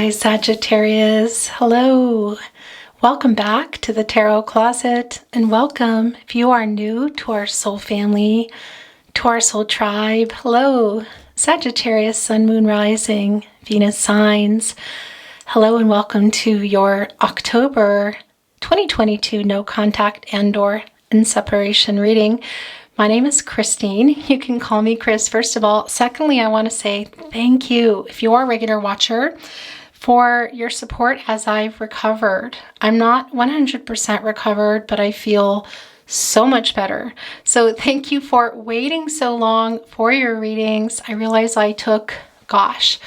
Hi, Sagittarius. Hello. Welcome back to the Tarot Closet, and welcome if you are new to our soul family, to our soul tribe. Hello, Sagittarius, Sun, Moon, Rising, Venus signs. Hello and welcome to your October 2022 no contact and/or in separation reading. My name is Christine. You can call me Chris, first of all. Secondly, I want to say thank you, if you are a regular watcher, for your support as I've recovered. I'm not 100% recovered, but I feel so much better. So thank you for waiting so long for your readings. I realize I took, it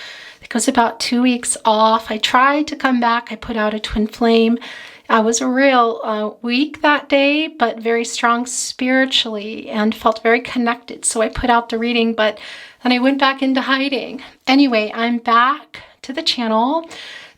was about 2 weeks off. I tried to come back. I put out a twin flame. I was real weak that day, but very strong spiritually and felt very connected. So I put out the reading, but then I went back into hiding. Anyway, I'm back to the channel.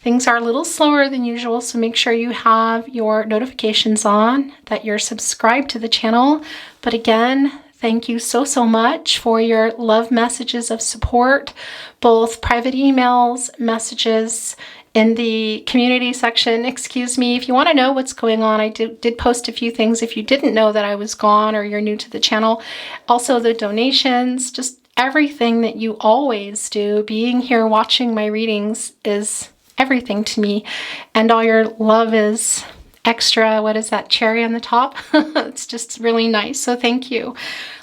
Things are a little slower than usual, so make sure you have your notifications on, that you're subscribed to the channel. But again, thank you so much for your love messages of support, both private emails, messages, in the community section. Excuse me, if you want to know what's going on, I did post a few things if you didn't know that I was gone or you're new to the channel. Also the donations, just everything that you always do. Being here watching my readings is everything to me, and all your love is extra. What is that, cherry on the top? It's just really nice, so thank you.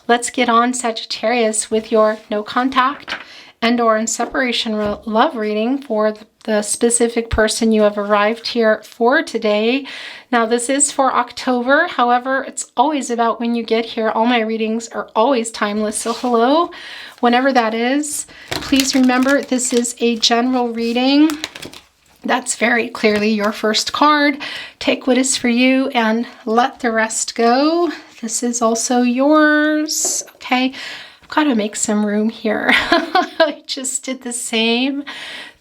Let's get on, Sagittarius, with your no contact and/or in separation love reading for the specific person you have arrived here for today. Now, this is for October. However, it's always about when you get here. All my readings are always timeless. So hello, whenever that is. Please remember, this is a general reading. That's very clearly your first card. Take what is for you and let the rest go. This is also yours. Okay, I've got to make some room here. I just did the same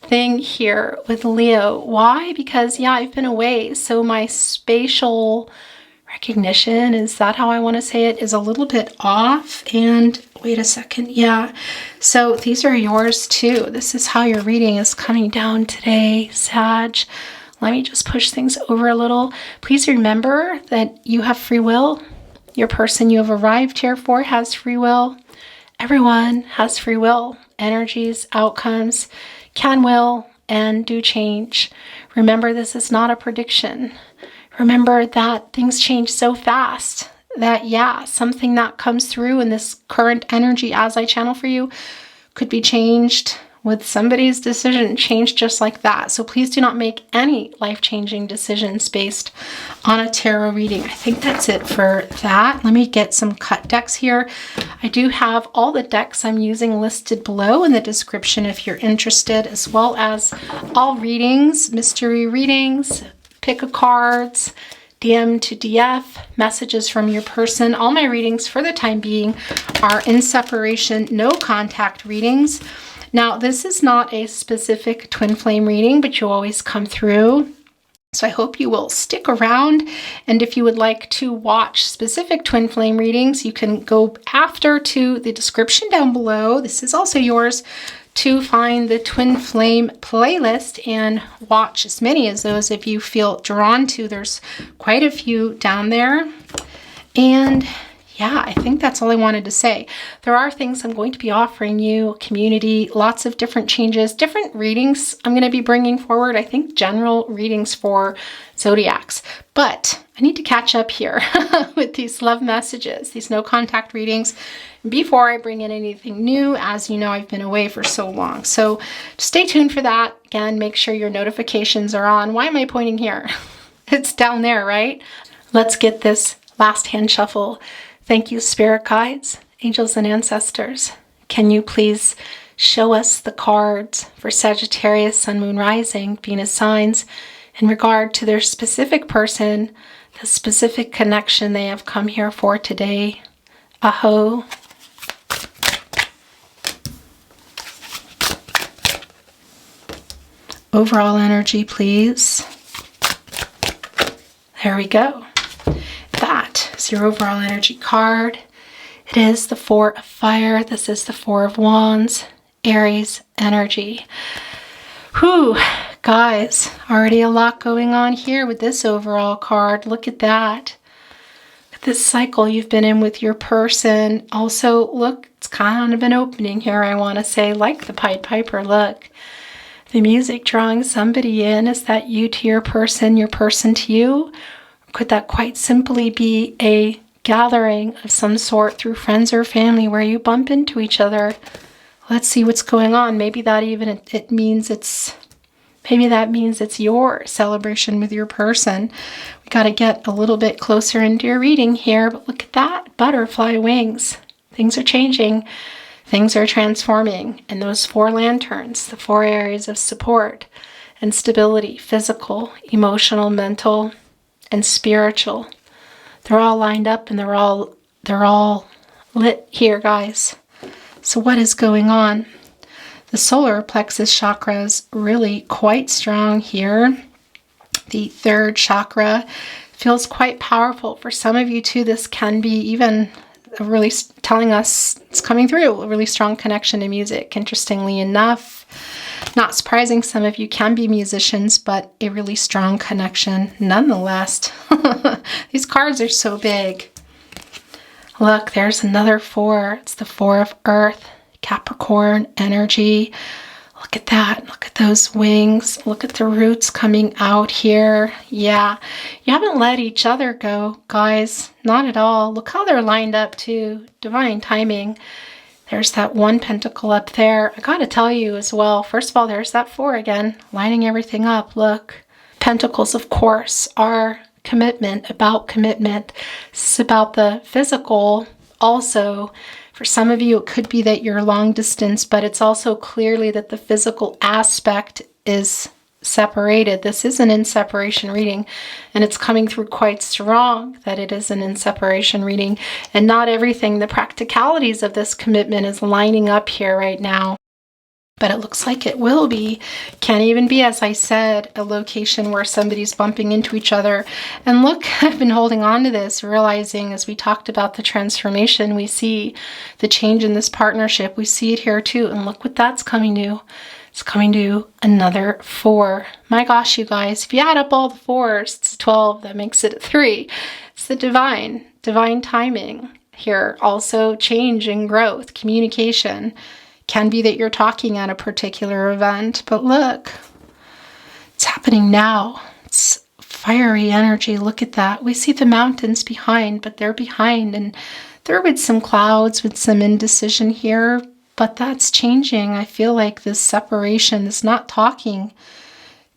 thing here with Leo. Why? Because I've been away, so my spatial recognition, is that how I want to say it, is a little bit off. And wait a second, so these are yours too. This is how your reading is coming down today, Sag. Let me just push things over a little. Please remember that you have free will. Your person you have arrived here for has free will. Everyone has free will. Energies, outcomes can, will, and do change. Remember, this is not a prediction. Remember that things change so fast that, something that comes through in this current energy as I channel for you could be changed with somebody's decision, changed just like that. So please do not make any life-changing decisions based on a tarot reading. I think that's it for that. Let me get some cut decks here. I do have all the decks I'm using listed below in the description if you're interested, as well as all readings, mystery readings, pick a cards, DM to DF, messages from your person. All my readings for the time being are in separation, no contact readings. Now, this is not a specific twin flame reading, but you always come through. So I hope you will stick around. And if you would like to watch specific twin flame readings, you can go after to the description down below. This is also yours to find the twin flame playlist and watch as many as those if you feel drawn to. There's quite a few down there. And I think that's all I wanted to say. There are things I'm going to be offering you, community, lots of different changes, different readings I'm going to be bringing forward. I think general readings for zodiacs. But I need to catch up here with these love messages, these no contact readings, before I bring in anything new. As you know, I've been away for so long. So stay tuned for that. Again, make sure your notifications are on. Why am I pointing here? It's down there, right? Let's get this last hand shuffle. Thank you, spirit guides, angels, and ancestors. Can you please show us the cards for Sagittarius, Sun, Moon, Rising, Venus signs in regard to their specific person, the specific connection they have come here for today? Aho. Overall energy, please. There we go. That is your overall energy card. It is the Four of Fire. This is the Four of Wands, Aries energy. Guys, already a lot going on here with this overall card. Look at that. This cycle you've been in with your person. Also, look, it's kind of an opening here, I want to say, like the Pied Piper. Look, the music drawing somebody in. Is that you to your person to you? Or could that quite simply be a gathering of some sort through friends or family where you bump into each other? Let's see what's going on. Maybe that even it means it's... Maybe that means it's your celebration with your person. We got to get a little bit closer into your reading here, but look at that, butterfly wings. Things are changing. Things are transforming. And those 4 lanterns, the 4 areas of support and stability, physical, emotional, mental, and spiritual. They're all lined up and they're all lit here, guys. So what is going on? The solar plexus chakra is really quite strong here. The 3rd chakra feels quite powerful. For some of you too, this can be even really telling us it's coming through, a really strong connection to music. Interestingly enough, not surprising, some of you can be musicians, but a really strong connection nonetheless. These cards are so big. Look, there's another 4. It's the 4 of Earth. Capricorn energy. Look at that. Look at those wings. Look at the roots coming out here. Yeah, you haven't let each other go, guys. Not at all. Look how they're lined up too. Divine timing. There's that 1 pentacle up there. I gotta tell you as well, first of all, there's that 4 again, lining everything up. Look. Pentacles, of course, are commitment, about commitment. This is about the physical also. For some of you, it could be that you're long distance, but it's also clearly that the physical aspect is separated. This is an in separation reading, and it's coming through quite strong that it is an in separation reading. And not everything, the practicalities of this commitment is lining up here right now. But it looks like it will be. Can even be, as I said, a location where somebody's bumping into each other. And look, I've been holding on to this, realizing as we talked about the transformation, we see the change in this partnership. We see it here too. And look what that's coming to. It's coming to another 4. My gosh, you guys, if you add up all the 4s, it's 12. That makes it a 3. It's the divine timing here. Also change and growth, communication. Can be that you're talking at a particular event, but look, it's happening now. It's fiery energy. Look at that. We see the mountains behind, but they're behind, and they're with some clouds, with some indecision here, but that's changing. I feel like this separation, this not talking,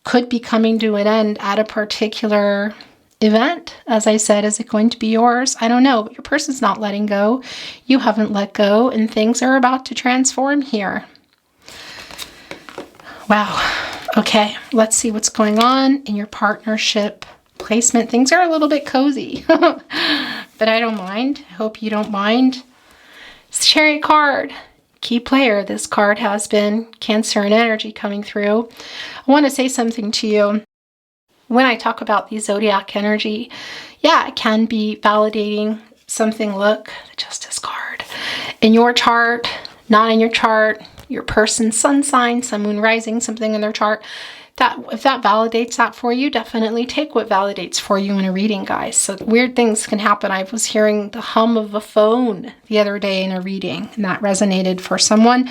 could be coming to an end at a particular event. As I said, is it going to be yours? I don't know, but your person's not letting go. You haven't let go, and things are about to transform here. Wow. Okay, let's see what's going on in your partnership placement. Things are a little bit cozy, but I don't mind. I hope you don't mind. It's the Chariot card. Key player, this card has been. Cancer and energy coming through. I want to say something to you. When I talk about the zodiac energy, yeah, it can be validating something. Look, the Justice card. In your chart, not in your chart, your person's sun sign, sun, moon, rising, something in their chart. If that validates that for you, definitely take what validates for you in a reading, guys. So weird things can happen. I was hearing the hum of a phone the other day in a reading, and that resonated for someone.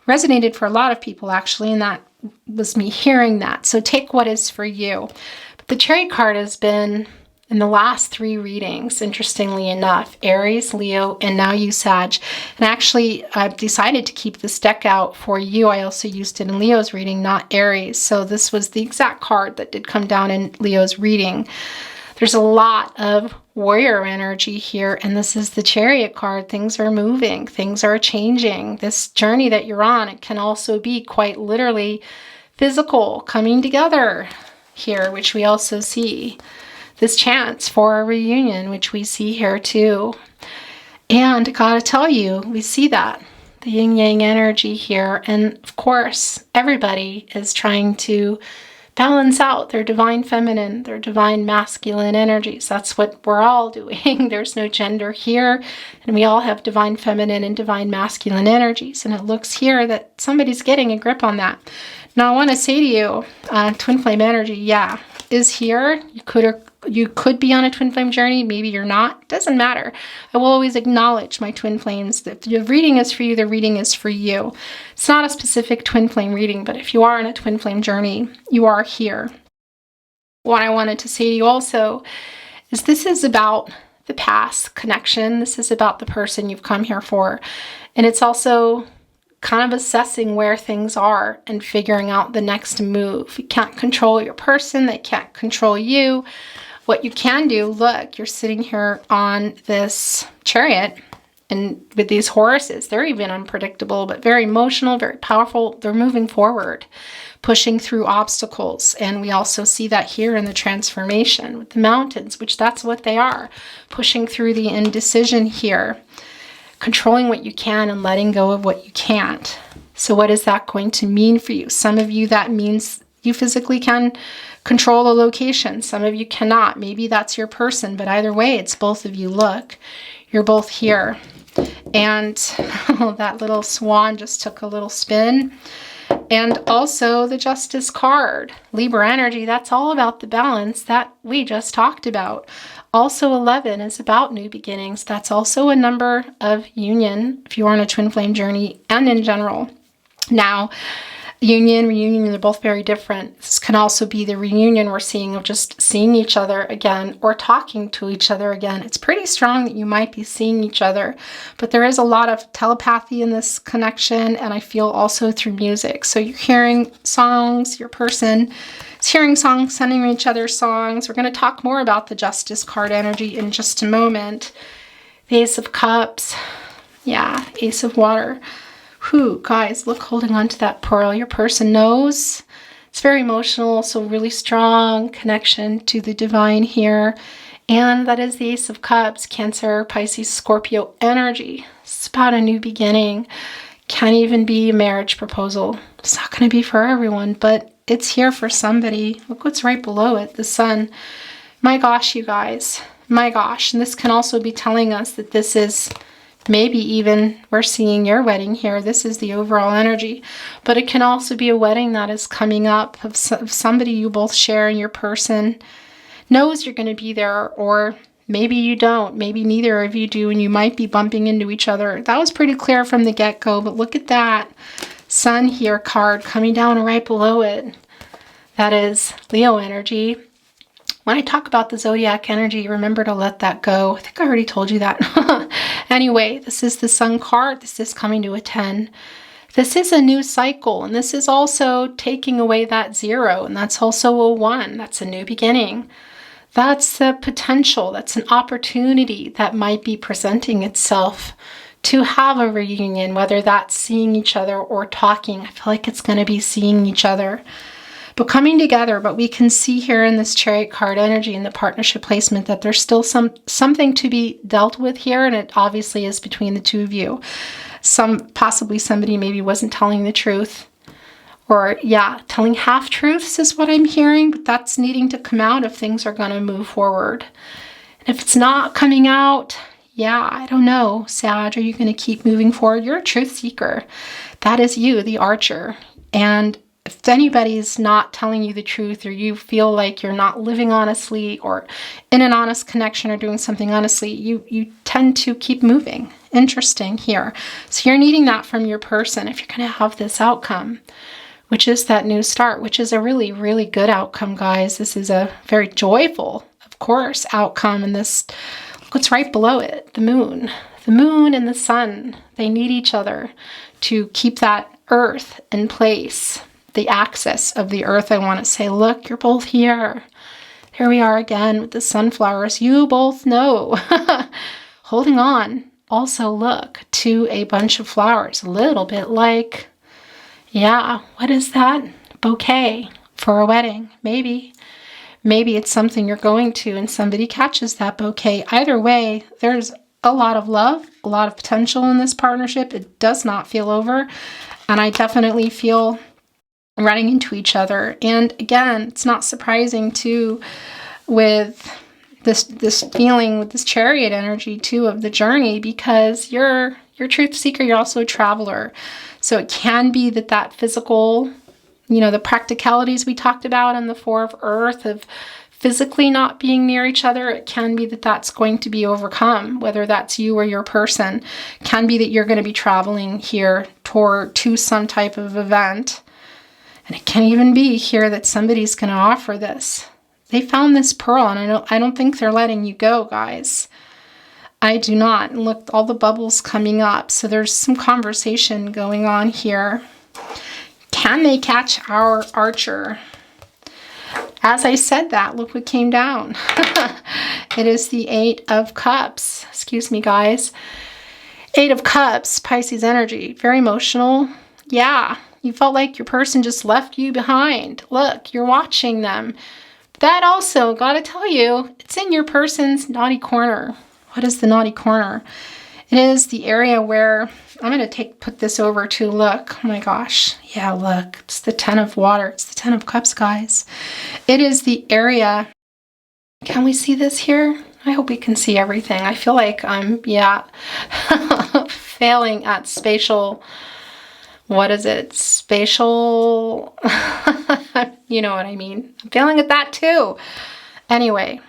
Resonated for a lot of people, actually, and that was me hearing that. So take what is for you. But the Chariot card has been in the last 3 readings, interestingly enough, Aries, Leo, and now you, Sag. And actually, I've decided to keep this deck out for you. I also used it in Leo's reading, not Aries. So this was the exact card that did come down in Leo's reading. There's a lot of warrior energy here, and this is the Chariot card. Things are moving. Things are changing. This journey that you're on, it can also be quite literally physical, coming together here, which we also see. This chance for a reunion, which we see here too. And gotta tell you, we see that. The yin-yang energy here. And of course, everybody is trying to balance out their divine feminine, their divine masculine energies. That's what we're all doing. There's no gender here, and we all have divine feminine and divine masculine energies. And it looks here that somebody's getting a grip on that. Now, I want to say to you, twin flame energy, yeah, is here. You could be on a twin flame journey. Maybe you're not. Doesn't matter. I will always acknowledge my twin flames. If the reading is for you, the reading is for you. It's not a specific twin flame reading, but if you are on a twin flame journey, you are here. What I wanted to say to you also is this is about the past connection. This is about the person you've come here for. And it's also kind of assessing where things are and figuring out the next move. You can't control your person. They can't control you. What you can do, look, you're sitting here on this chariot and with these horses. They're even unpredictable, but very emotional, very powerful. They're moving forward, pushing through obstacles. And we also see that here in the transformation with the mountains, which that's what they are, pushing through the indecision here, controlling what you can and letting go of what you can't. So what is that going to mean for you? Some of you, that means you physically can control a location. Some of you cannot. Maybe that's your person, but either way, it's both of you. Look, you're both here. And that little swan just took a little spin. And also the Justice card. Libra energy, that's all about the balance that we just talked about. Also 11 is about new beginnings. That's also a number of union if you are on a twin flame journey and in general. Now, union, reunion, they're both very different. This can also be the reunion we're seeing of just seeing each other again or talking to each other again. It's pretty strong that you might be seeing each other, but there is a lot of telepathy in this connection, and I feel also through music. So you're hearing songs, your person is hearing songs, sending each other songs. We're going to talk more about the Justice card energy in just a moment. The Ace of Cups. Yeah, Ace of Water. Whew, guys, look, holding on to that pearl. Your person knows. It's very emotional, so really strong connection to the divine here. And that is the Ace of Cups, Cancer, Pisces, Scorpio energy. It's about a new beginning. Can't even be a marriage proposal. It's not going to be for everyone, but it's here for somebody. Look what's right below it, the sun. My gosh, you guys. My gosh. And this can also be telling us that this is maybe even we're seeing your wedding here. This is the overall energy. But it can also be a wedding that is coming up of somebody you both share, and your person knows you're going to be there, or maybe you don't. Maybe neither of you do, and you might be bumping into each other. That was pretty clear from the get-go, but look at that sun here card coming down right below it. That is Leo energy. When I talk about the zodiac energy, remember to let that go. I think I already told you that. Anyway, this is the sun card. This is coming to a 10. This is a new cycle, and this is also taking away that 0, and that's also a 1. That's a new beginning. That's the potential. That's an opportunity that might be presenting itself to have a reunion, whether that's seeing each other or talking. I feel like it's going to be seeing each other. But coming together, but we can see here in this Chariot card energy in the partnership placement that there's still something to be dealt with here, and it obviously is between the two of you. Possibly somebody maybe wasn't telling the truth, or telling half-truths is what I'm hearing, but that's needing to come out if things are going to move forward. And if it's not coming out, I don't know, Sag, are you going to keep moving forward? You're a truth seeker. That is you, the archer. And if anybody's not telling you the truth, or you feel like you're not living honestly or in an honest connection or doing something honestly, you tend to keep moving. Interesting here. So you're needing that from your person if you're going to have this outcome, which is that new start, which is a really, really good outcome, guys. This is a very joyful, of course, outcome. And this, look what's right below it, the moon. The moon and the sun, they need each other to keep that earth in place. The axis of the earth, I want to say, look, you're both here. Here we are again with the sunflowers. You both know. Holding on. Also look to a bunch of flowers. A little bit like, what is that? Bouquet for a wedding. Maybe it's something you're going to and somebody catches that bouquet. Either way, there's a lot of love, a lot of potential in this partnership. It does not feel over. And I definitely feel running into each other. And again, it's not surprising too with this feeling with this chariot energy too of the journey, because you're truth seeker, you're also a traveler. So it can be that physical, the practicalities we talked about on the Four of Earth of physically not being near each other, it can be that's going to be overcome, whether that's you or your person. It can be that you're going to be traveling here to some type of event. And it can even be here that somebody's going to offer this. They found this pearl, and I don't think they're letting you go, guys. I do not. And look, all the bubbles coming up. So there's some conversation going on here. Can they catch our archer? As I said that, look what came down. It is the Eight of Cups. Excuse me, guys. Eight of Cups, Pisces energy. Very emotional. Yeah, you felt like your person just left you behind. Look, you're watching them. That also, gotta tell you, it's in your person's naughty corner. What is the naughty corner? It is the area where, I'm going to put this over to, look, oh my gosh. Yeah, look, it's the Ten of Water. It's the Ten of Cups, guys. It is the area, can we see this here? I hope we can see everything. I feel like I'm, failing at spatial, what is it? Spatial, you know what I mean. I'm failing at that too. Anyway.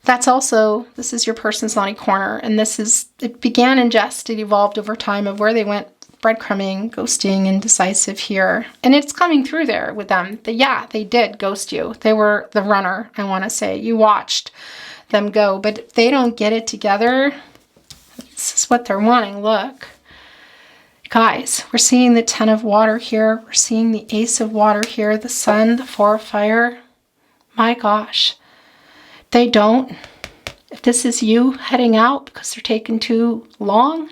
This is your person's naughty corner, and it began in jest, it evolved over time of where they went breadcrumbing, ghosting, indecisive here. And it's coming through there with them. They did ghost you. They were the runner, I want to say. You watched them go, but if they don't get it together, this is what they're wanting. Look. Guys, we're seeing the Ten of Water here. We're seeing the Ace of Water here, the Sun, the Four of Fire. My gosh. They don't, if this is you heading out because they're taking too long,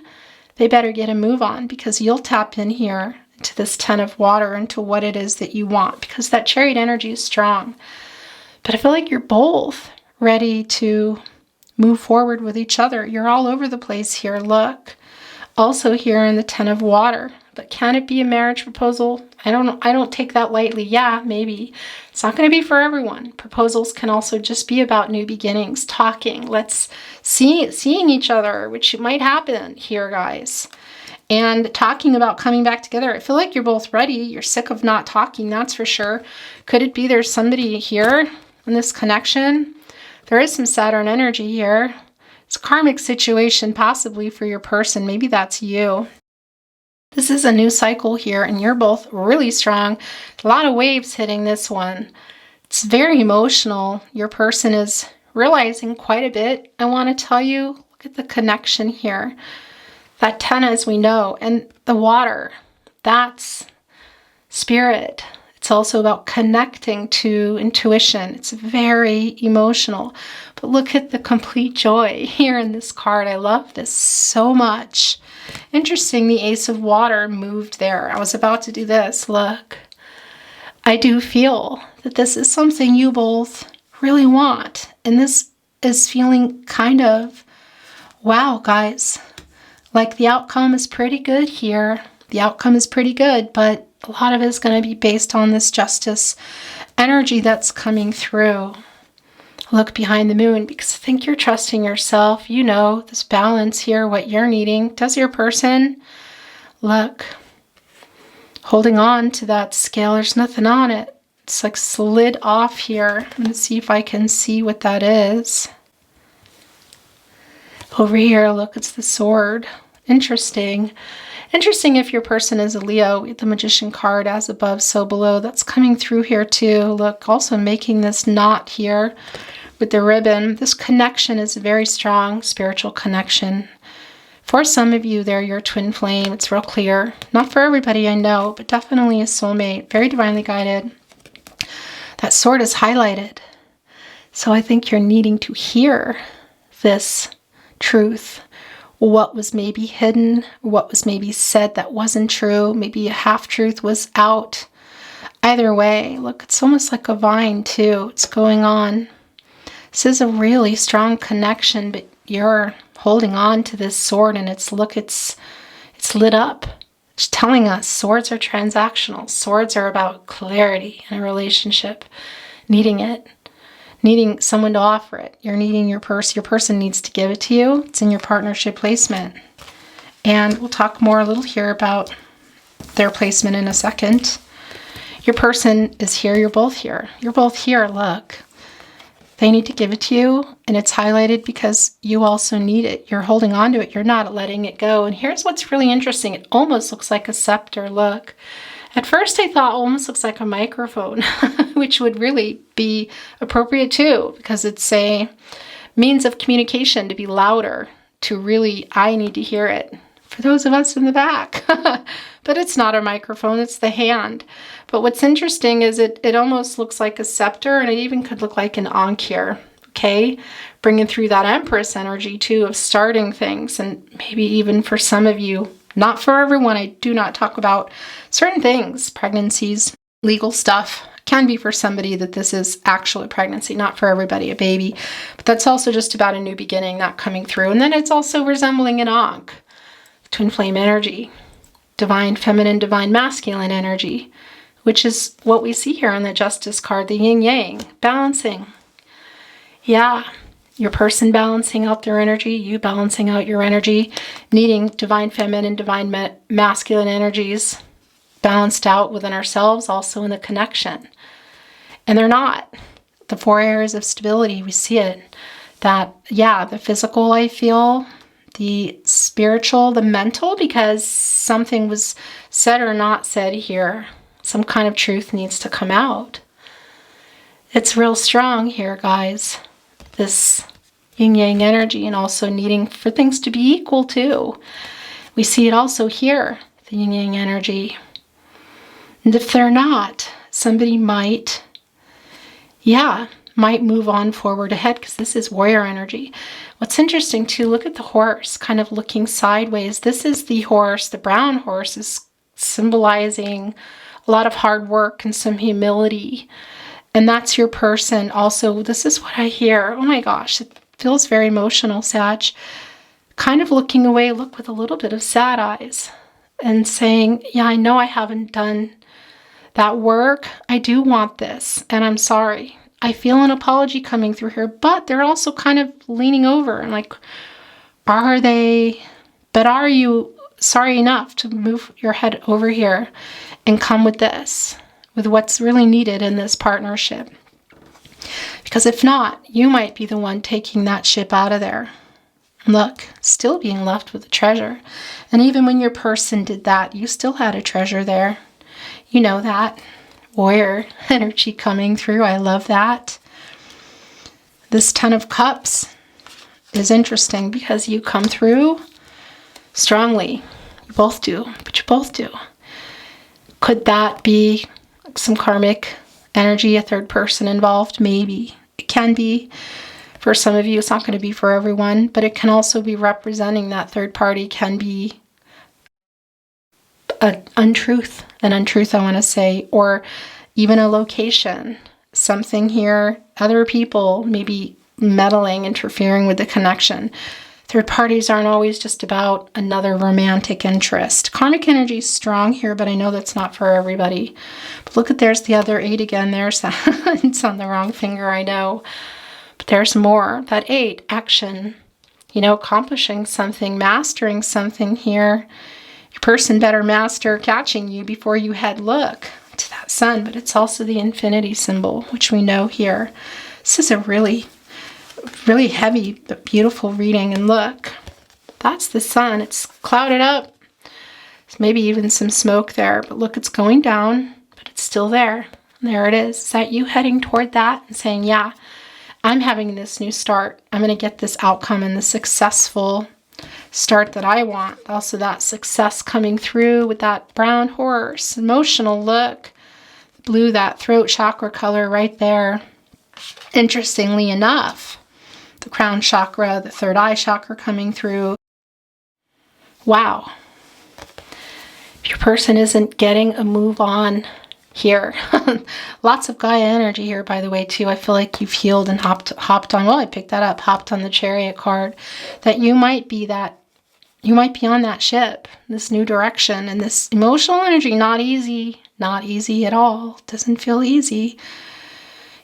they better get a move on, because you'll tap in here to this Ten of Water, into what it is that you want, because that chariot energy is strong. But I feel like you're both ready to move forward with each other. You're all over the place here. Look, also here in the Ten of Water. But can it be a marriage proposal? I don't know. I don't take that lightly. Yeah, maybe. It's not going to be for everyone. Proposals can also just be about new beginnings, talking. Seeing each other, which might happen here, guys. And talking about coming back together. I feel like you're both ready. You're sick of not talking, that's for sure. Could it be there's somebody here in this connection? There is some Saturn energy here. It's a karmic situation possibly for your person. Maybe that's you. This is a new cycle here, and you're both really strong. A lot of waves hitting this one. It's very emotional. Your person is realizing quite a bit. I want to tell you, look at the connection here. That Ten, as we know, and the water, that's spirit. It's also about connecting to intuition. It's very emotional. But look at the complete joy here in this card. I love this so much. Interesting, the Ace of Water moved there. I was about to do this. Look, I do feel that this is something you both really want. And this is feeling kind of, wow, guys, like the outcome is pretty good here. The outcome is pretty good, but a lot of it is going to be based on this justice energy that's coming through. Look behind the moon, because I think you're trusting yourself. You know, this balance here, what you're needing. Does your person, look, holding on to that scale, there's nothing on it. It's like slid off here. I'm going to see if I can see what that is. Over here, look, it's the sword. Interesting. Interesting if your person is a Leo, the Magician card, as above, so below. That's coming through here too. Look, also making this knot here with the ribbon. This connection is very strong, spiritual connection. For some of you, they're your twin flame. It's real clear. Not for everybody, I know, but definitely a soulmate. Very divinely guided. That sword is highlighted. So I think you're needing to hear this truth. What was maybe hidden, what was maybe said that wasn't true, maybe a half-truth was out. Either way, look, it's almost like a vine too. It's going on. This is a really strong connection, but you're holding on to this sword, and it's lit up. It's telling us swords are transactional. Swords are about clarity in a relationship, needing it, needing someone to offer it. You're needing your person. Your person needs to give it to you. It's in your partnership placement. And we'll talk more a little here about their placement in a second. Your person is here. You're both here. You're both here. Look. They need to give it to you, and it's highlighted because you also need it. You're holding on to it. You're not letting it go. And here's what's really interesting. It almost looks like a scepter. Look. At first, I thought it almost looks like a microphone, which would really be appropriate too, because it's a means of communication to be louder, to really, I need to hear it. For those of us in the back. But it's not a microphone, it's the hand. But what's interesting is it almost looks like a scepter, and it even could look like an ankh here, okay? Bringing through that Empress energy too of starting things, and maybe even for some of you, not for everyone, I do not talk about certain things, pregnancies, legal stuff. Can be for somebody that this is actually a pregnancy, not for everybody, a baby. But that's also just about a new beginning, not coming through. And then it's also resembling an ankh. Twin flame energy, divine feminine, divine masculine energy, which is what we see here on the Justice card, the yin-yang, balancing. Yeah, your person balancing out their energy, you balancing out your energy, needing divine feminine, divine masculine energies balanced out within ourselves, also in the connection. And they're not. The 4 areas of stability, we see it. That, yeah, the physical, I feel, the spiritual, the mental, because something was said or not said here. Some kind of truth needs to come out. It's real strong here, guys. This yin-yang energy, and also needing for things to be equal too. We see it also here, the yin-yang energy. And if they're not, somebody might move on forward ahead, because this is warrior energy. What's interesting too, look at the horse kind of looking sideways. This is the horse, the brown horse is symbolizing a lot of hard work and some humility. And that's your person. Also, this is what I hear. Oh my gosh, it feels very emotional, Sag. Kind of looking away, look with a little bit of sad eyes and saying, yeah, I know I haven't done that work. I do want this, and I'm sorry. I feel an apology coming through here, but they're also kind of leaning over and like, are you sorry enough to move your head over here and come with this, with what's really needed in this partnership? Because if not, you might be the one taking that ship out of there. Look, still being left with a treasure. And even when your person did that, you still had a treasure there. You know that. Warrior energy coming through. I love that. This 10 of Cups is interesting because you come through strongly. You both do, but you both do. Could that be some karmic energy, a third person involved? Maybe. It can be. For some of you, it's not going to be for everyone, but it can also be representing that third party can be an untruth, I want to say, or even a location, something here, other people maybe meddling, interfering with the connection. Third parties aren't always just about another romantic interest. Karmic energy is strong here, but I know that's not for everybody. But look at, there's the other 8 again. There's that. It's on the wrong finger, I know. But there's more. That 8, action, accomplishing something, mastering something here. Your person better master catching you before you head look to that sun, but it's also the infinity symbol, which we know here. This is a really, really heavy but beautiful reading. And look, that's the sun. It's clouded up. There's maybe even some smoke there, but look, it's going down, but it's still there. And there it is. Is that you heading toward that and saying, yeah, I'm having this new start. I'm going to get this outcome and the successful start that I want. Also that success coming through with that brown horse, emotional look, blue, that throat chakra color right there. Interestingly enough, the crown chakra, the third eye chakra coming through. Wow. If your person isn't getting a move on here, lots of Gaia energy here, by the way, too. I feel like you've healed and hopped on, well, I picked that up, hopped on the chariot card, that you might be that you might be on that ship, this new direction, and this emotional energy, not easy at all. Doesn't feel easy.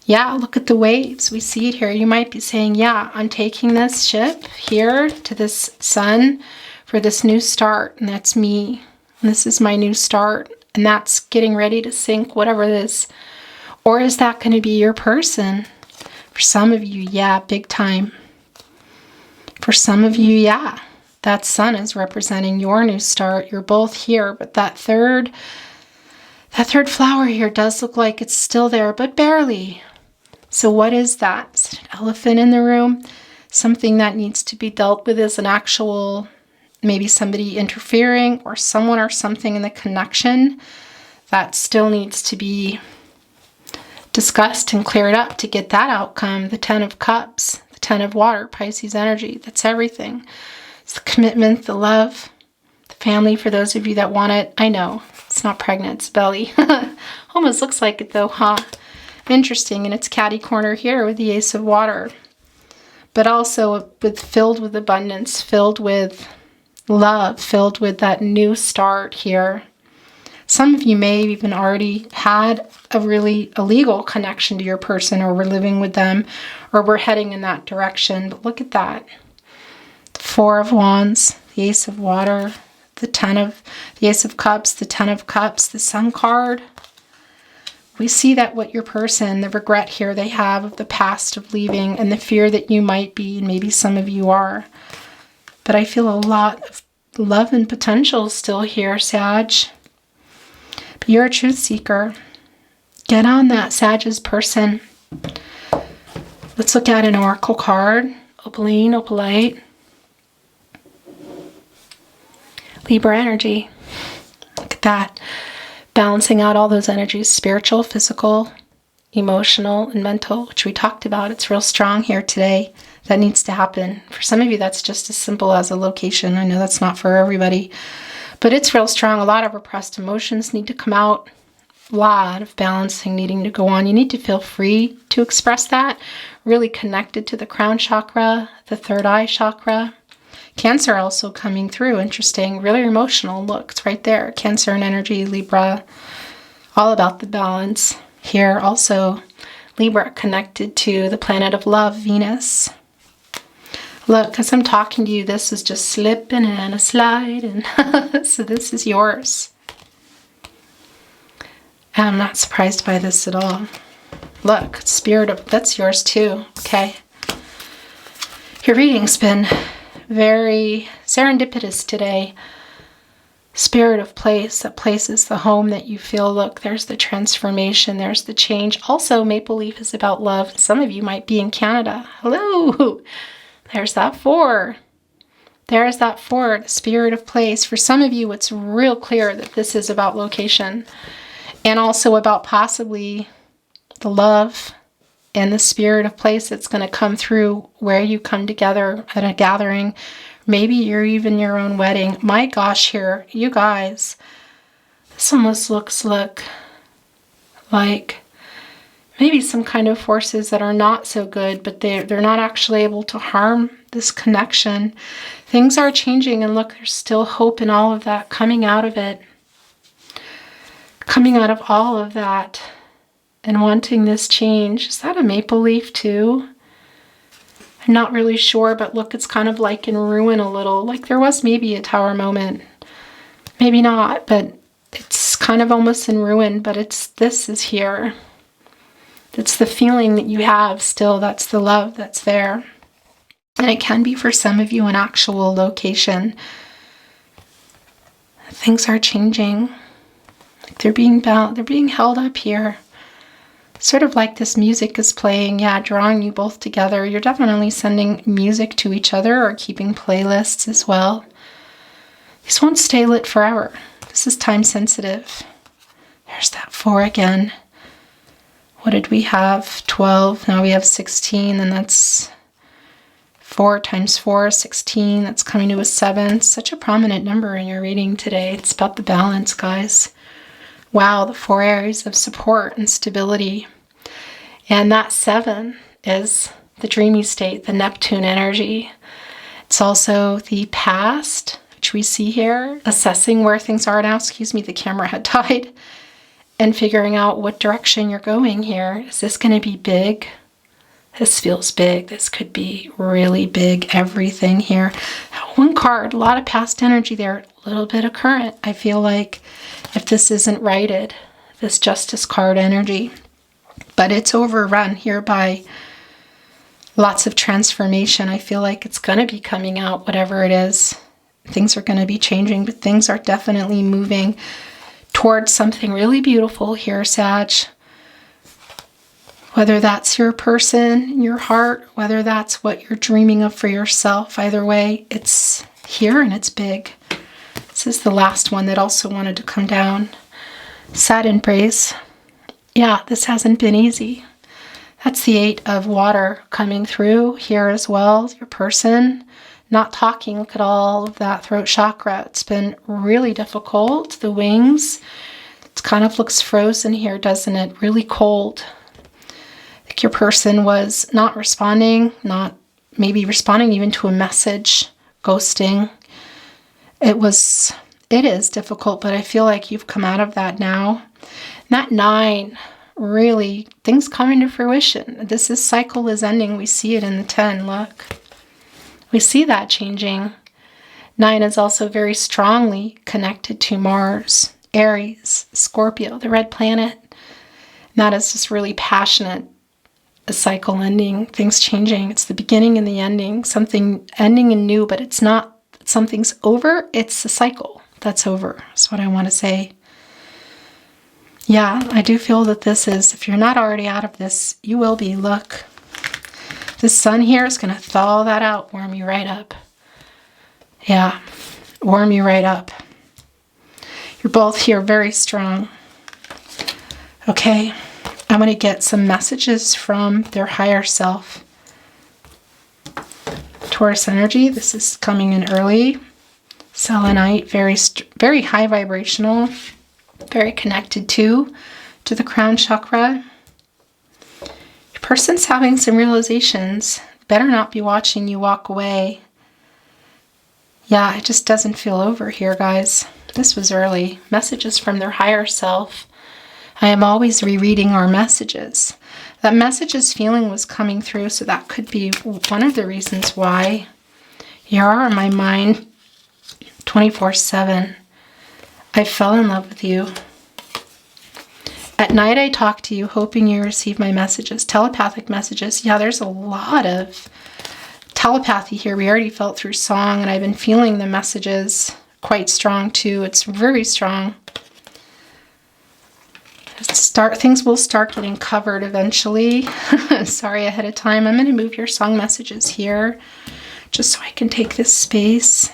Yeah, look at the waves. We see it here. You might be saying, yeah, I'm taking this ship here to this sun for this new start, and that's me. And this is my new start, and that's getting ready to sink, whatever it is. Or is that going to be your person? For some of you, yeah, big time. For some of you, yeah, that sun is representing your new start. You're both here, but that third flower here does look like it's still there, but barely. So what is that? Is it an elephant in the room? Something that needs to be dealt with as an actual, maybe somebody interfering or someone or something in the connection that still needs to be discussed and cleared up to get that outcome. The 10 of Cups, the 10 of Water, Pisces energy. That's everything. It's the commitment, the love, the family for those of you that want it. I know, it's not pregnant, it's belly. Almost looks like it though, huh? Interesting, and it's catty corner here with the Ace of Water. But also filled with abundance, filled with love, filled with that new start here. Some of you may have even already had a really illegal connection to your person, or were living with them, or were heading in that direction. But look at that. The 4 of Wands, the Ace of Water, the Ace of Cups, the 10 of Cups, the Sun card. We see that what your person, the regret here they have of the past of leaving, and the fear that you might be, and maybe some of you are. But I feel a lot of love and potential still here, Sag. But you're a truth seeker. Get on that, Sag's person. Let's look at an oracle card. Opaline, Opalite. Libra energy. Look at that. Balancing out all those energies, spiritual, physical, emotional, and mental, which we talked about. It's real strong here today. That needs to happen. For some of you, that's just as simple as a location. I know that's not for everybody, but it's real strong. A lot of repressed emotions need to come out. A lot of balancing needing to go on. You need to feel free to express that. Really connected to the crown chakra, the third eye chakra. Cancer also coming through. Interesting. Really emotional. Look, it's right there. Cancer and energy, Libra. All about the balance. Here also, Libra connected to the planet of love, Venus. Look, as I'm talking to you, this is just slipping and a slide. And so this is yours. I'm not surprised by this at all. Look, spirit of, that's yours too. Okay. Your reading's been very serendipitous today. Spirit of place, that place is the home that you feel. Look, there's the transformation, there's the change. Also, Maple Leaf is about love. Some of you might be in Canada. Hello. There's that 4. There's that 4, the spirit of place. For some of you, it's real clear that this is about location, and also about possibly the love and the spirit of place that's going to come through where you come together at a gathering. Maybe you're even your own wedding. My gosh, here, you guys, this almost looks like maybe some kind of forces that are not so good, but they're not actually able to harm this connection. Things are changing, and look, there's still hope in all of that, coming out of it. Coming out of all of that and wanting this change. Is that a maple leaf too? I'm not really sure, but look, it's kind of like in ruin a little. Like there was maybe a tower moment. Maybe not, but it's kind of almost in ruin, but this is here. It's the feeling that you have still. That's the love that's there. And it can be for some of you an actual location. Things are changing. They're being held up here. Sort of like this music is playing, yeah, drawing you both together. You're definitely sending music to each other or keeping playlists as well. These won't stay lit forever. This is time sensitive. There's that 4 again. What did we have? 12. Now we have 16, and that's 4 times 4, 16. That's coming to a 7. Such a prominent number in your reading today. It's about the balance, guys. Wow, the 4 areas of support and stability. And that 7 is the dreamy state, the Neptune energy. It's also the past, which we see here, assessing where things are now. Excuse me, the camera had died. And figuring out what direction you're going here. Is this going to be big? This feels big. This could be really big. Everything here. One card, a lot of past energy there, a little bit of current. I feel like if this isn't righted, this Justice card energy, but it's overrun here by lots of transformation. I feel like it's going to be coming out, whatever it is. Things are going to be changing, but things are definitely moving towards something really beautiful here, Sag. Whether that's your person, your heart, whether that's what you're dreaming of for yourself, either way, it's here and it's big. This is the last one that also wanted to come down. Sad embrace. Yeah, this hasn't been easy. That's the 8 of water coming through here as well. Your person not talking. Look at all of that throat chakra. It's been really difficult. The wings, it kind of looks frozen here, doesn't it? Really cold. Like your person was not responding, not maybe responding even to a message, ghosting. It is difficult, but I feel like you've come out of that now. And that 9, really, things come into fruition. This cycle is ending. We see it in the 10, look. We see that changing. 9 is also very strongly connected to Mars, Aries, Scorpio, the red planet. And that is just really passionate. A cycle ending, things changing. It's the beginning and the ending. Something ending and new, but it's not something's over. It's a cycle that's over. That's what I want to say. Yeah, I do feel that this is, if you're not already out of this, you will be. Look. This sun here is going to thaw that out, warm you right up. Yeah, warm you right up. You're both here very strong. Okay, I'm going to get some messages from their higher self. Taurus energy, this is coming in early. Selenite, very high vibrational, very connected to the crown chakra. Person's having some realizations. Better not be watching you walk away. Yeah, it just doesn't feel over here, guys. This was early. Messages from their higher self. I am always rereading our messages. That messages feeling was coming through, so that could be one of the reasons why you are in my mind 24/7. I fell in love with you. At night, I talk to you, hoping you receive my messages. Telepathic messages. Yeah, there's a lot of telepathy here. We already felt through song, and I've been feeling the messages quite strong, too. It's very strong. Things will start getting covered eventually. Sorry ahead of time. I'm going to move your song messages here, just so I can take this space.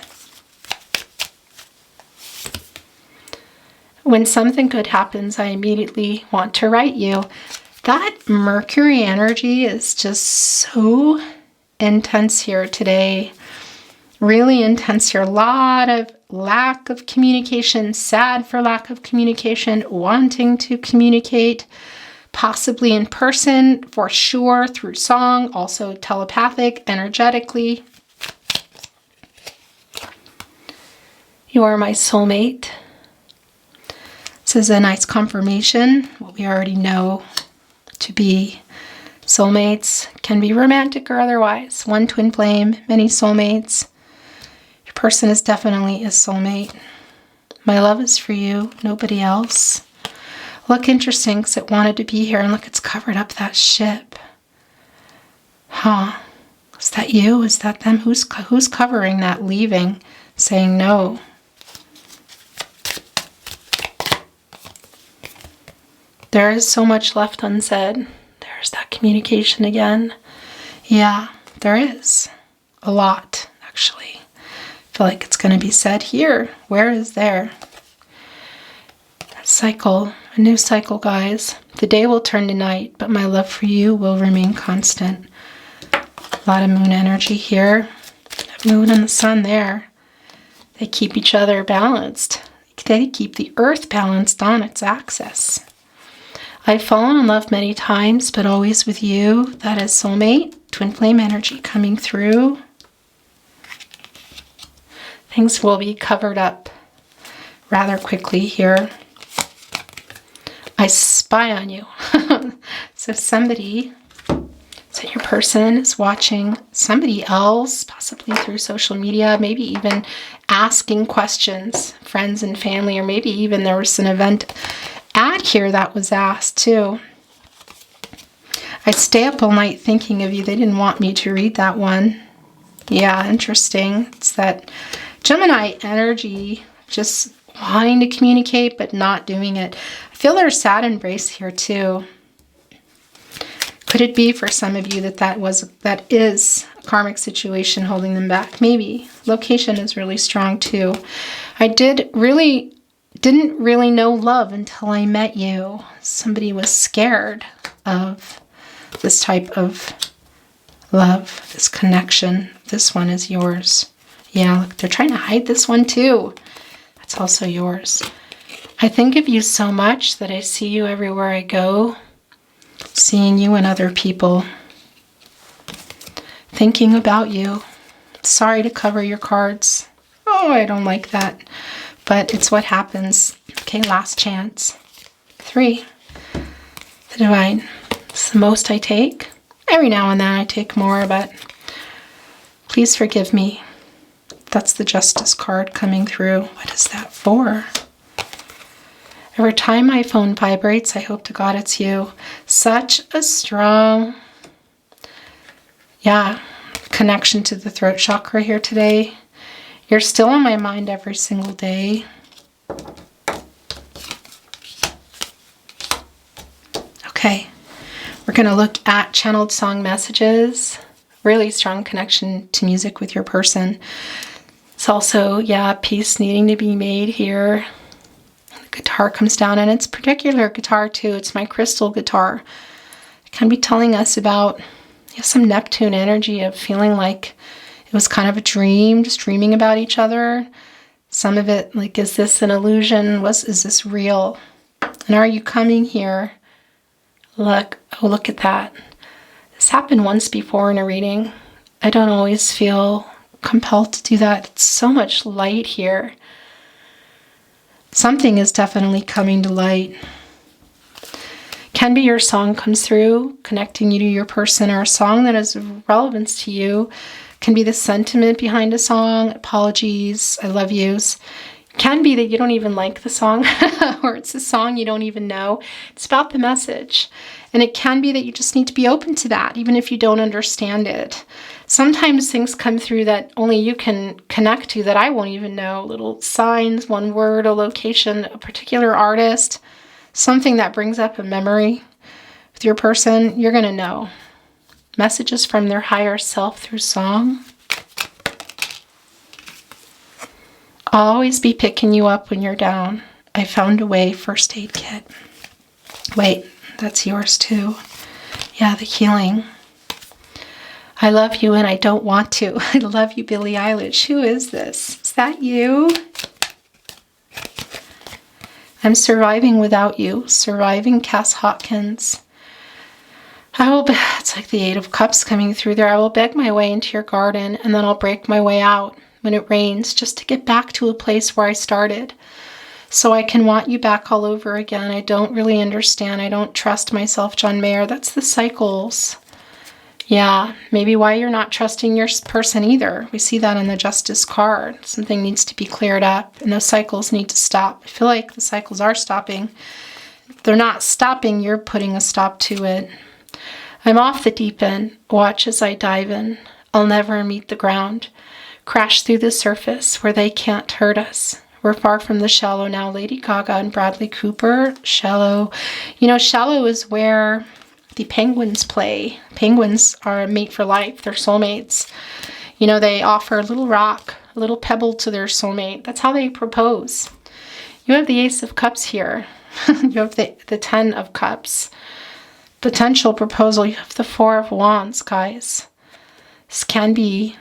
When something good happens, I immediately want to write you. That Mercury energy is just so intense here today. Really intense here. A lot of lack of communication, sad for lack of communication, wanting to communicate, possibly in person, for sure, through song, also telepathic, energetically. You are my soulmate. This is a nice confirmation, what we already know to be soulmates. Can be romantic or otherwise. One twin flame, many soulmates. Your person is definitely a soulmate. My love is for you, nobody else. Look interesting because it wanted to be here, and look, it's covered up that ship. Huh. Is that you? Is that them? Who's covering that, leaving, saying no? There is so much left unsaid. There's that communication again. Yeah, there is. A lot, actually. I feel like it's going to be said here. Where is there? A cycle. A new cycle, guys. The day will turn to night, but my love for you will remain constant. A lot of moon energy here. That moon and the sun there. They keep each other balanced. They keep the earth balanced on its axis. I've fallen in love many times, but always with you. That is soulmate, twin flame energy coming through. Things will be covered up rather quickly here. I spy on you. So somebody, so your person is watching somebody else, possibly through social media, maybe even asking questions, friends and family, or maybe even there was an event ad here that was asked too. I stay up all night thinking of you. They didn't want me to read that one. Yeah, interesting. It's that Gemini energy, just wanting to communicate but not doing it. I feel there's sad embrace here too. Could it be for some of you that is a karmic situation holding them back? Maybe. Location is really strong too. I didn't really know love until I met you. Somebody was scared of this type of love, this connection. This one is yours. Yeah, look, they're trying to hide this one too. That's also yours. I think of you so much that I see you everywhere I go. Seeing you and other people. Thinking about you. Sorry to cover your cards. Oh, I don't like that. But it's what happens. Okay, last chance. 3. The Divine. It's the most I take. Every now and then I take more, but please forgive me. That's the Justice card coming through. What is that for? Every time my phone vibrates, I hope to God it's you. Such a strong, connection to the throat chakra here today. You're still on my mind every single day. Okay, we're going to look at channeled song messages. Really strong connection to music with your person. It's also, peace needing to be made here. Guitar comes down, and it's particular guitar too. It's my crystal guitar. It can be telling us about some Neptune energy of feeling like it was kind of a dream, just dreaming about each other. Some of it, like, is this an illusion? Is this real? And are you coming here? Look at that. This happened once before in a reading. I don't always feel compelled to do that. It's so much light here. Something is definitely coming to light. Can be your song comes through, connecting you to your person, or a song that has relevance to you. Can be the sentiment behind a song, apologies, I love yous. Can be that you don't even like the song, or it's a song you don't even know. It's about the message. And it can be that you just need to be open to that, even if you don't understand it. Sometimes things come through that only you can connect to that I won't even know. Little signs, one word, a location, a particular artist, something that brings up a memory with your person, you're going to know. Messages from their higher self through song. I'll always be picking you up when you're down. I found a way, first aid kit. Wait, that's yours too. Yeah, the healing. I love you and I don't want to. I love you, Billie Eilish. Who is this? Is that you? I'm surviving without you. Surviving, Cass Hawkins. It's like the 8 of Cups coming through there. I will beg my way into your garden, and then I'll break my way out when it rains, just to get back to a place where I started. So I can want you back all over again. I don't really understand. I don't trust myself, John Mayer. That's the cycles. Yeah, maybe why you're not trusting your person either. We see that in the Justice card. Something needs to be cleared up, and those cycles need to stop. I feel like the cycles are stopping. If they're not stopping, you're putting a stop to it. I'm off the deep end. Watch as I dive in. I'll never meet the ground. Crash through the surface where they can't hurt us. We're far from the shallow now. Lady Gaga and Bradley Cooper. Shallow. Shallow is where the penguins play. Penguins are a mate for life. They're soulmates. They offer a little rock, a little pebble to their soulmate. That's how they propose. You have the Ace of Cups here. You have the 10 of Cups. Potential proposal. You have the 4 of Wands, guys. This can be,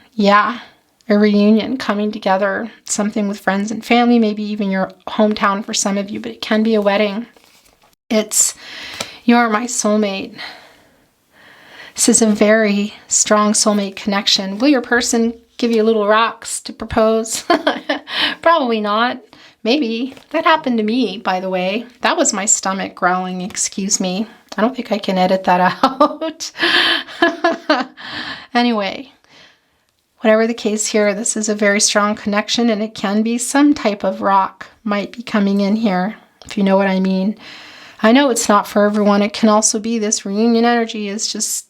a reunion, coming together. Something with friends and family, maybe even your hometown for some of you, but it can be a wedding. It's, you're my soulmate. This is a very strong soulmate connection. Will your person give you little rocks to propose. Probably not. Maybe. That happened to me, by the way. That was my stomach growling, excuse me. I don't think I can edit that out. Anyway, whatever the case here, this is a very strong connection, and it can be some type of rock might be coming in here, if you know what I mean. I know it's not for everyone. It can also be this reunion energy is just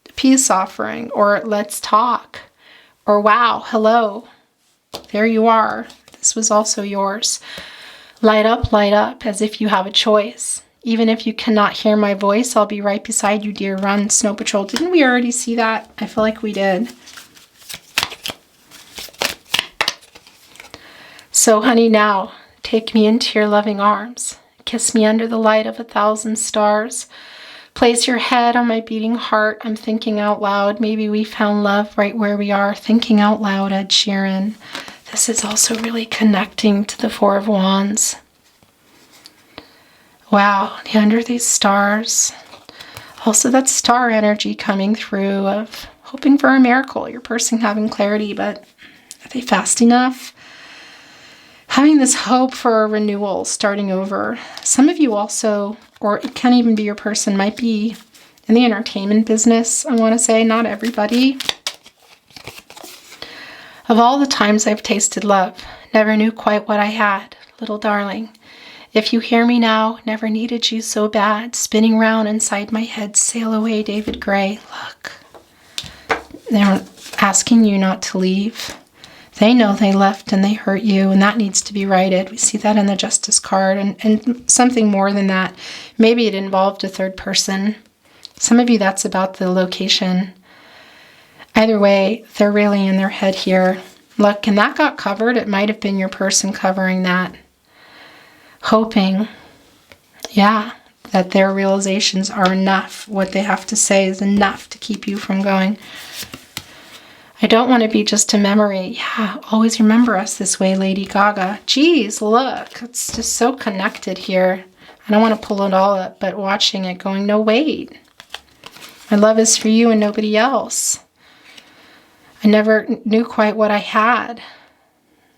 a peace offering, or let's talk, or wow, hello, there you are. This was also yours. Light up, as if you have a choice. Even if you cannot hear my voice, I'll be right beside you, dear. Run, Snow Patrol. Didn't we already see that? I feel like we did. So, honey, now, take me into your loving arms. Kiss me under the light of 1,000 stars. Place your head on my beating heart. I'm thinking out loud. Maybe we found love right where we are. Thinking out loud, Ed Sheeran. This is also really connecting to the Four of Wands. Wow, under these stars. Also that star energy coming through of hoping for a miracle. Your person having clarity, but are they fast enough? Having this hope for a renewal, starting over. Some of you also, or it can even be your person, might be in the entertainment business, I want to say. Not everybody. Of all the times I've tasted love, never knew quite what I had, little darling. If you hear me now, never needed you so bad. Spinning round inside my head, sail away, David Gray. Look, they're asking you not to leave. They know they left and they hurt you, and that needs to be righted. We see that in the Justice card, and something more than that. Maybe it involved a third person. Some of you, that's about the location. Either way, they're really in their head here. Look, and that got covered. It might have been your person covering that. Hoping, yeah, that their realizations are enough. What they have to say is enough to keep you from going. I don't want to be just a memory. Yeah, always remember us this way, Lady Gaga. Geez, look, it's just so connected here. I don't want to pull it all up, but watching it going, no, wait. My love is for you and nobody else. I never knew quite what I had.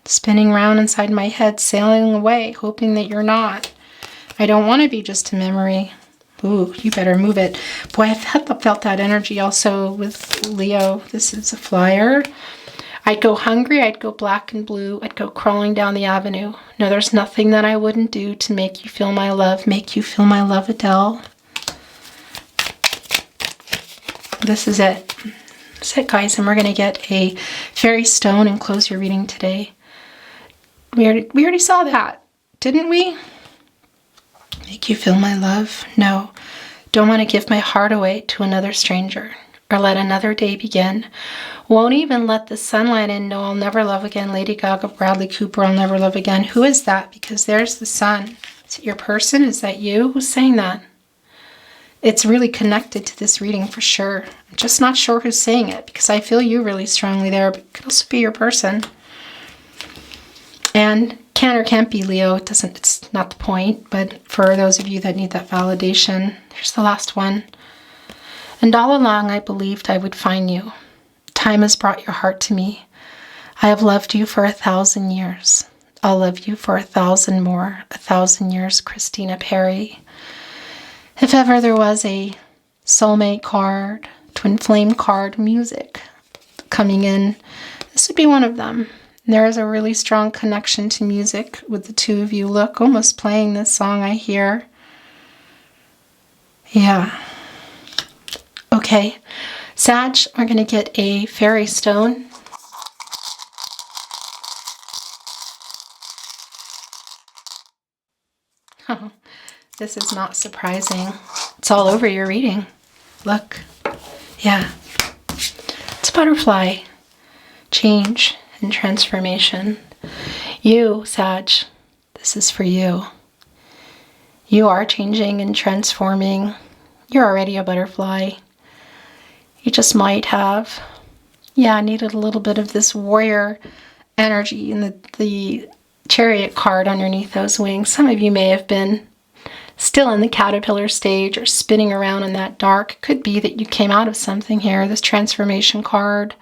Spinning round inside my head, sailing away, hoping that you're not. I don't want to be just a memory. Ooh, you better move it. Boy, I felt that energy also with Leo. This is a flyer. I'd go hungry, I'd go black and blue, I'd go crawling down the avenue. No, there's nothing that I wouldn't do to make you feel my love. Make you feel my love, Adele. This is it. That's it, guys. And we're going to get a fairy stone and close your reading today. We already saw that, didn't we? Make you feel my love? No. Don't want to give my heart away to another stranger or let another day begin. Won't even let the sunlight in. No, I'll never love again. Lady Gaga, Bradley Cooper, I'll never love again. Who is that? Because there's the sun. Is it your person? Is that you? Who's saying that? It's really connected to this reading for sure. I'm just not sure who's saying it because I feel you really strongly there, but it could also be your person. And can or can't be Leo. It's not the point, but for those of you that need that validation, here's the last one. And all along I believed I would find you. Time has brought your heart to me. I have loved you for 1,000 years. I'll love you for 1,000 more. 1,000 years, Christina Perry. If ever there was a soulmate card, twin flame card, music coming in, this would be one of them. There is a really strong connection to music with the two of you. Look, almost playing this song I hear. Yeah. Okay. Sag, we're going to get a fairy stone. Oh, this is not surprising. It's all over your reading. Look. Yeah. It's a butterfly. Change and transformation. You, Sag, this is for you. You are changing and transforming. You're already a butterfly. You just might have, needed a little bit of this warrior energy in the chariot card underneath those wings. Some of you may have been still in the caterpillar stage or spinning around in that dark. It could be that you came out of something here, this transformation card.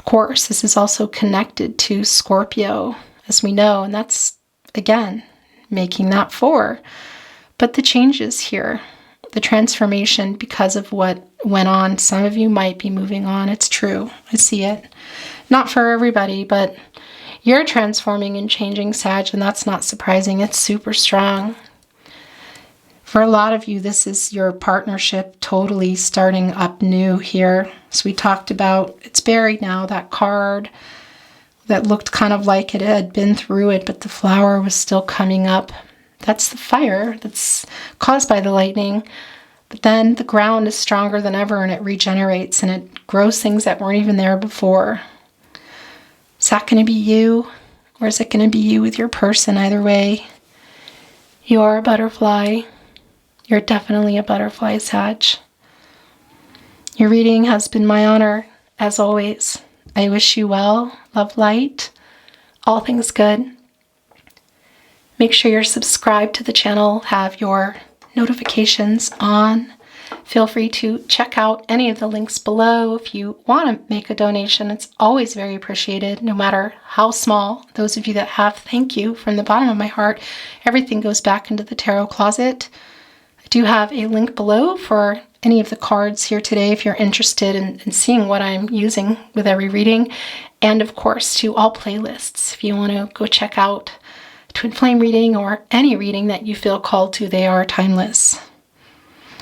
Of course, this is also connected to Scorpio, as we know, and that's, again, making that 4. But the changes here, the transformation because of what went on, some of you might be moving on. It's true. I see it. Not for everybody, but you're transforming and changing, Sag, and that's not surprising. It's super strong. For a lot of you, this is your partnership totally starting up new here. So we talked about, it's buried now, that card that looked kind of like it had been through it, but the flower was still coming up. That's the fire that's caused by the lightning. But then the ground is stronger than ever and it regenerates and it grows things that weren't even there before. Is that going to be you? Or is it going to be you with your person? Either way, you're a butterfly. You're definitely a butterfly, Sag. Your reading has been my honor, as always. I wish you well, love, light, all things good. Make sure you're subscribed to the channel, have your notifications on. Feel free to check out any of the links below. If you want to make a donation, it's always very appreciated, no matter how small. Those of you that have, thank you from the bottom of my heart. Everything goes back into the tarot closet. I do have a link below for any of the cards here today if you're interested in seeing what I'm using with every reading. And of course, to all playlists. If you want to go check out Twin Flame reading or any reading that you feel called to, they are timeless.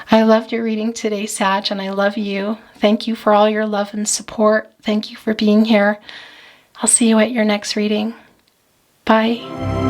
I loved your reading today, Sag, and I love you. Thank you for all your love and support. Thank you for being here. I'll see you at your next reading. Bye.